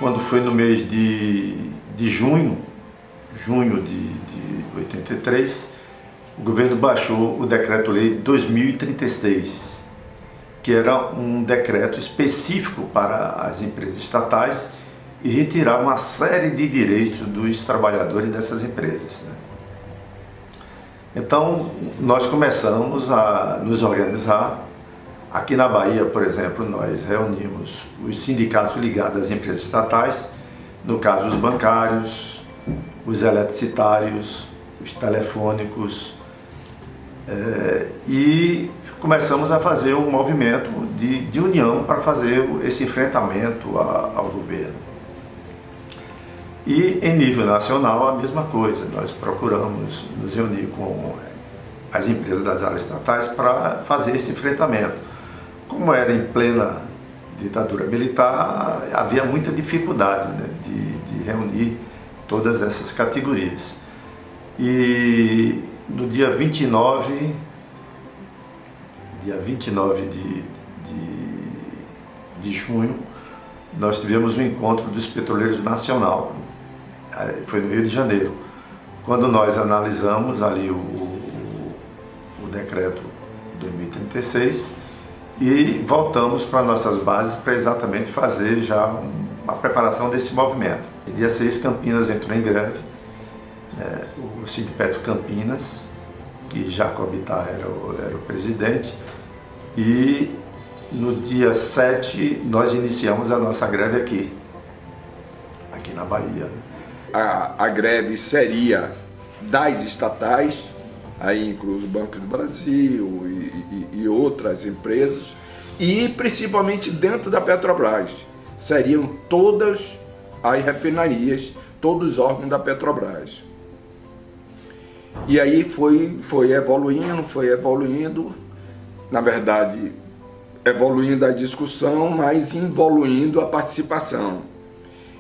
quando foi no mês de junho de 83, o governo baixou o Decreto-Lei 2036, que era um decreto específico para as empresas estatais e retirar uma série de direitos dos trabalhadores dessas empresas, né? Então, nós começamos a nos organizar. Aqui na Bahia, por exemplo, nós reunimos os sindicatos ligados às empresas estatais, no caso os bancários, os eletricitários, os telefônicos, e começamos a fazer um movimento de união para fazer esse enfrentamento ao governo. E em nível nacional a mesma coisa, nós procuramos nos reunir com as empresas das áreas estatais para fazer esse enfrentamento. Como era em plena ditadura militar, havia muita dificuldade, né, de reunir todas essas categorias. E no dia 29 de junho, nós tivemos um encontro dos petroleiros nacional, foi no Rio de Janeiro, quando nós analisamos ali o decreto 2036 e voltamos para nossas bases para exatamente fazer já uma preparação desse movimento. Dia 6, Campinas entrou em greve, o Sindipetro Campinas, que Jacob Ittar era o presidente, e no dia 7 nós iniciamos a nossa greve aqui na Bahia. A greve seria das estatais, aí incluso o Banco do Brasil e outras empresas, e principalmente dentro da Petrobras. Seriam todas as refinarias, todos os órgãos da Petrobras. E aí foi evoluindo, na verdade, evoluindo a discussão, mas involuindo a participação.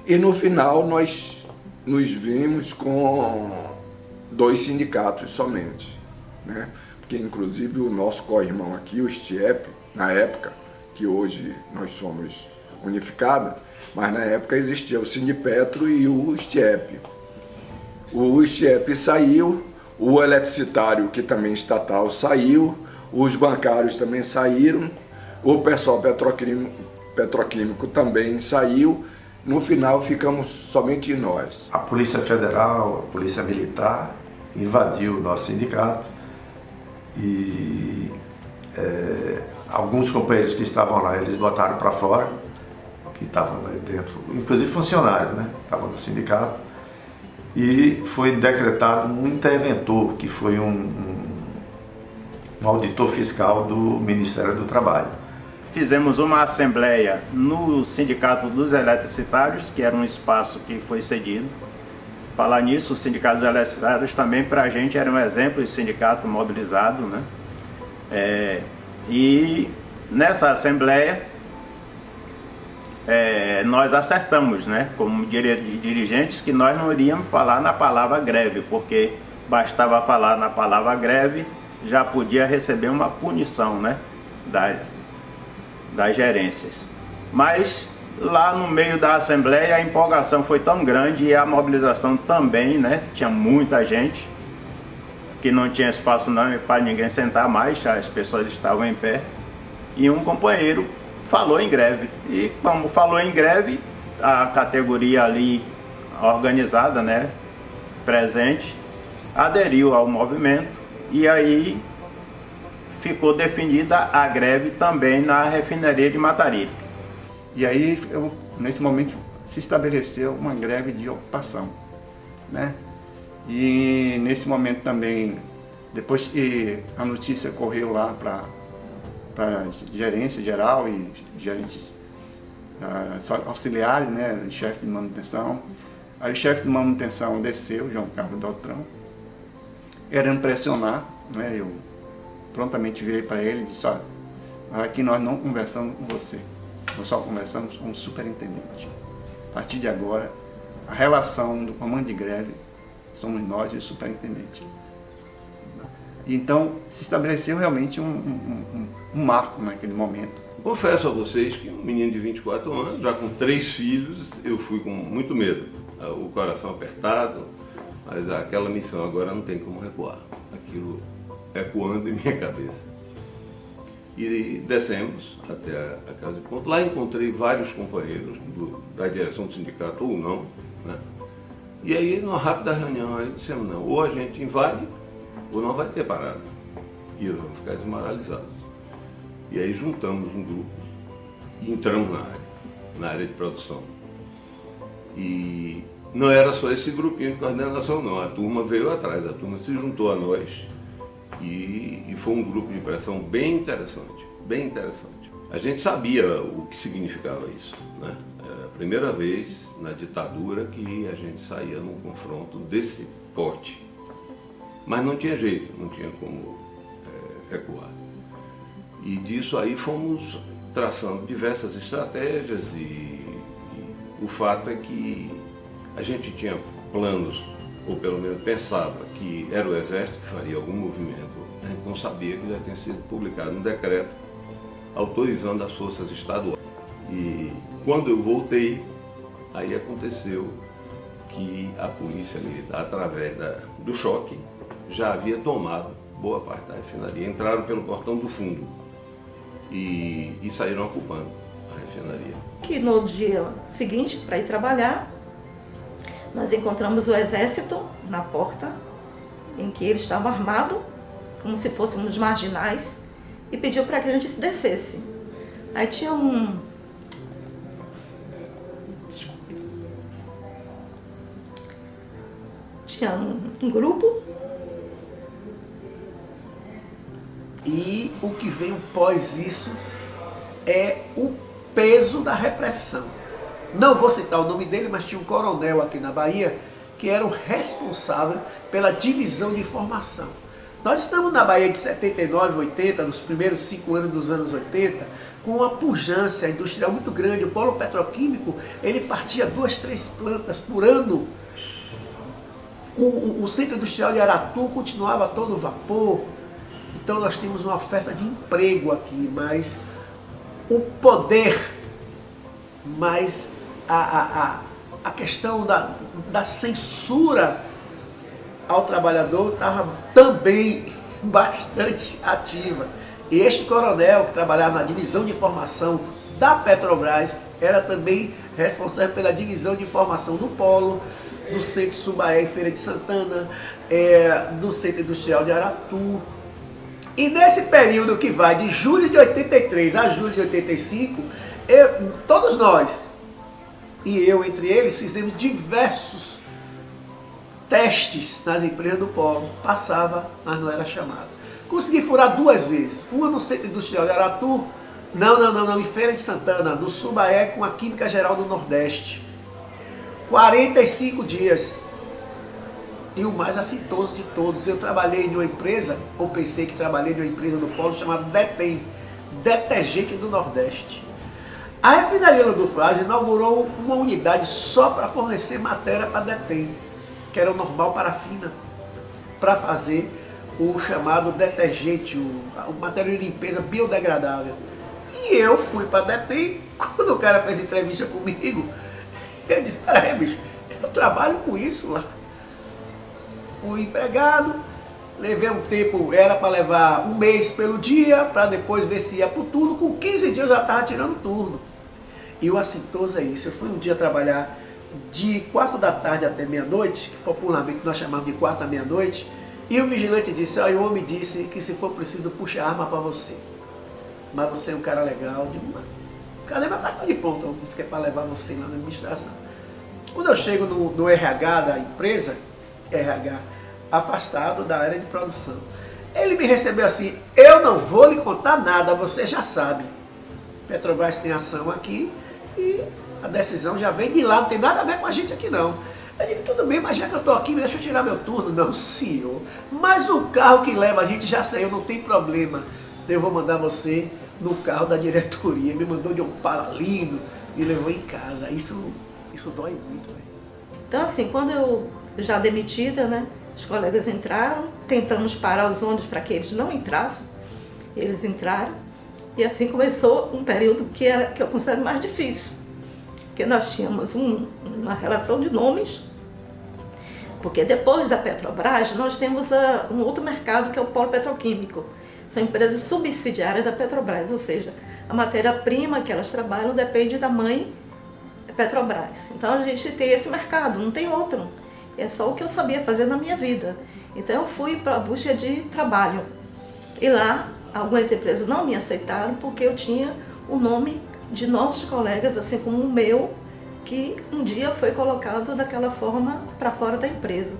E no final nós nos vimos com 2 sindicatos somente, né? Porque inclusive o nosso co-irmão aqui, o STIEP, na época, que hoje nós somos unificados, mas na época existia o Sindipetro e o STIEP. O STIEP saiu, o eletricitário, que também estatal, saiu, os bancários também saíram, o pessoal petroquímico também saiu. No final ficamos somente nós. A Polícia Federal, a Polícia Militar invadiu o nosso sindicato e alguns companheiros que estavam lá, eles botaram para fora, que estavam lá dentro, inclusive funcionários, né? Estavam no sindicato, e foi decretado um interventor, que foi um auditor fiscal do Ministério do Trabalho. Fizemos uma assembleia no Sindicato dos Eletricitários, que era um espaço que foi cedido. Falar nisso, o Sindicato dos Eletricitários também para a gente era um exemplo de sindicato mobilizado, né? E nessa assembleia nós acertamos, né, como dirigentes, que nós não iríamos falar na palavra greve, porque bastava falar na palavra greve, já podia receber uma punição, né, das gerências. Mas lá no meio da assembleia a empolgação foi tão grande e a mobilização também, né? Tinha muita gente que não tinha espaço não para ninguém sentar mais, as pessoas estavam em pé, e um companheiro falou em greve. E como falou em greve, a categoria ali organizada, né, presente, aderiu ao movimento, e aí ficou definida a greve também na refinaria de Mataripe. E aí, nesse momento, se estabeleceu uma greve de ocupação, né? E nesse momento também, depois que a notícia correu lá para a gerência geral e gerentes auxiliares, né, o chefe de manutenção, aí o chefe de manutenção desceu, João Carlos Daltrão, querendo pressionar, né? Eu prontamente virei para ele e disse: olha, aqui nós não conversamos com você, nós só conversamos com o superintendente. A partir de agora, a relação do comando de greve somos nós e o superintendente. Então, se estabeleceu realmente um marco naquele momento. Confesso a vocês que um menino de 24 anos, já com 3 filhos, eu fui com muito medo, o coração apertado, mas aquela missão agora não tem como recuar. Aquilo ecoando em minha cabeça. E descemos até a casa de ponto. Lá encontrei vários companheiros da direção do sindicato ou não, né? E aí, numa rápida reunião, aí dissemos, não, ou a gente invade, ou não vai ter parada. E eles vão ficar desmoralizados. E aí juntamos um grupo e entramos na área de produção. E não era só esse grupinho de coordenação, não. A turma veio atrás, a turma se juntou a nós e foi um grupo de pressão bem interessante, bem interessante. A gente sabia o que significava isso, né? Era a primeira vez na ditadura que a gente saía num confronto desse porte. Mas não tinha jeito, não tinha como recuar. E disso aí fomos traçando diversas estratégias e o fato é que a gente tinha planos, ou pelo menos pensava que era o Exército que faria algum movimento. A gente não sabia que já tinha sido publicado um decreto autorizando as forças estaduais. E quando eu voltei, aí aconteceu que a polícia militar, através do choque, já havia tomado boa parte da refinaria. Entraram pelo portão do fundo e saíram ocupando a refinaria. Que no dia seguinte, para ir trabalhar, nós encontramos o exército na porta, em que ele estava armado, como se fôssemos marginais, e pediu para que a gente se descesse. Aí tinha um grupo. E o que veio pós isso é o peso da repressão. Não vou citar o nome dele, mas tinha um coronel aqui na Bahia que era o responsável pela divisão de informação. Nós estamos na Bahia de 79, 80, nos primeiros 5 anos dos anos 80, com uma pujança industrial muito grande. O polo petroquímico, ele partia 2, 3 plantas por ano. O centro industrial de Aratu continuava a todo vapor. Então nós temos uma oferta de emprego aqui, mas o poder, mas a questão da censura ao trabalhador estava também bastante ativa. E este coronel que trabalhava na divisão de informação da Petrobras era também responsável pela divisão de informação no polo, do Centro Subaé e Feira de Santana, do Centro Industrial de Aratu. E nesse período que vai de julho de 83 a julho de 85, todos nós, e eu entre eles, fizemos diversos testes nas empresas do polo. Passava, mas não era chamado. Consegui furar 2 vezes. Uma no Centro Industrial de Aratu, não, em Feira de Santana, no Subaé com a Química Geral do Nordeste. 45 dias. E o mais assintoso de todos, eu trabalhei em uma empresa, ou pensei que trabalhei em uma empresa do polo chamada DETEM, Detergente do Nordeste. A refinaria Lando Frade inaugurou uma unidade só para fornecer matéria para DETEM, que era o normal parafina, para fazer o chamado detergente, o material de limpeza biodegradável. E eu fui para DETEM, quando o cara fez entrevista comigo, ele disse, peraí, bicho, eu trabalho com isso lá. Fui empregado, levei um tempo, era para levar 1 mês pelo dia, para depois ver se ia para o turno. Com 15 dias eu já estava tirando turno. E o assintoso é isso, eu fui um dia trabalhar de 4 da tarde até meia-noite, que popularmente nós chamamos de 4 à meia-noite, e o vigilante disse, ó, o homem disse que se for preciso puxa a arma para você. Mas você é um cara legal. Eu digo, cadê meu cartão de ponto? Eu disse que é para levar você lá na administração. Quando eu chego no RH da empresa, RH, afastado da área de produção, ele me recebeu assim, eu não vou lhe contar nada, você já sabe. Petrobras tem ação aqui e a decisão já vem de lá, não tem nada a ver com a gente aqui não. Eu digo, tudo bem, mas já que eu estou aqui, me deixa eu tirar meu turno. Não, senhor, mas o carro que leva a gente já saiu, não tem problema. Eu vou mandar você no carro da diretoria. Me mandou de um Palalino, me levou em casa. Isso dói muito, velho. Então assim, quando eu já demitida, né, os colegas entraram, tentamos parar os ônibus para que eles não entrassem. Eles entraram E assim começou um período que eu considero mais difícil, porque nós tínhamos uma relação de nomes, porque depois da Petrobras nós temos um outro mercado que é o polo petroquímico. São empresas subsidiárias da Petrobras, ou seja, a matéria-prima que elas trabalham depende da mãe Petrobras. Então a gente tem esse mercado, não tem outro. É só o que eu sabia fazer na minha vida. Então eu fui para a busca de trabalho. E lá algumas empresas não me aceitaram porque eu tinha o nome de nossos colegas, assim como o meu, que um dia foi colocado daquela forma para fora da empresa.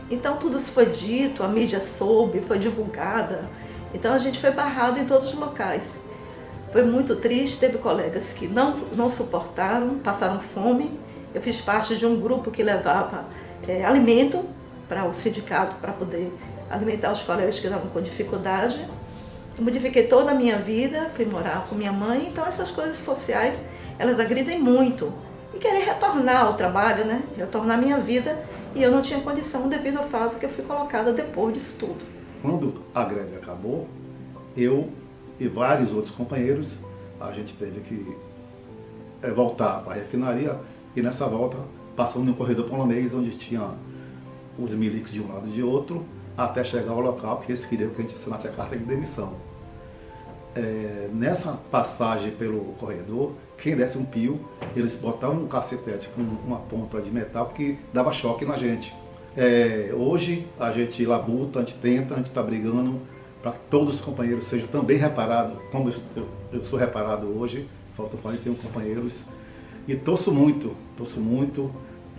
Então tudo isso foi dito, a mídia soube, foi divulgada. Então a gente foi barrado em todos os locais. Foi muito triste, teve colegas que não suportaram, passaram fome. Eu fiz parte de um grupo que levava alimento para o sindicato, para poder alimentar os colegas que estavam com dificuldade. Eu modifiquei toda a minha vida, fui morar com minha mãe, então essas coisas sociais, elas agridem muito. E querer retornar ao trabalho, né? Retornar à minha vida, e eu não tinha condição devido ao fato que eu fui colocada depois disso tudo. Quando a greve acabou, eu e vários outros companheiros, a gente teve que voltar para a refinaria, e nessa volta passamos no corredor polonês, onde tinha os milicos de um lado e de outro, até chegar ao local que eles queriam que a gente assinasse a carta de demissão. Nessa passagem pelo corredor, quem desse um pio, eles botavam um cacetete com uma ponta de metal que dava choque na gente. Hoje a gente labuta, a gente tenta, a gente está brigando para que todos os companheiros sejam também reparados, como eu sou reparado hoje, faltam 41 companheiros, e torço muito,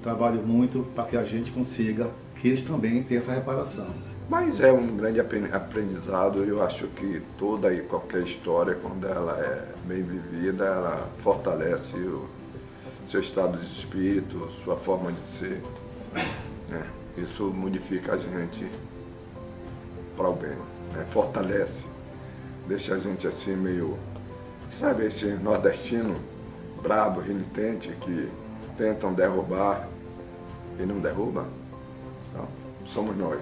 trabalho muito para que a gente consiga, que eles também tenham essa reparação. Mas é um grande aprendizado. Eu acho que toda e qualquer história, quando ela é bem vivida, ela fortalece o seu estado de espírito, sua forma de ser. Isso modifica a gente para o bem, fortalece, deixa a gente assim meio, sabe, esse nordestino brabo, renitente, que tentam derrubar e não derruba. Então, somos nós,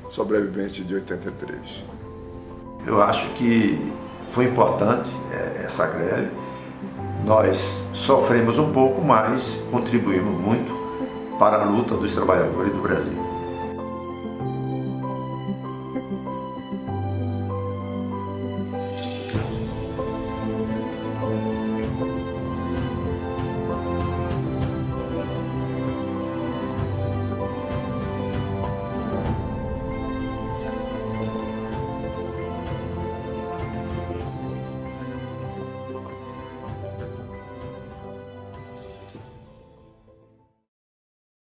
sobreviventes de 83. Eu acho que foi importante essa greve. Nós sofremos um pouco, mas contribuímos muito para a luta dos trabalhadores do Brasil.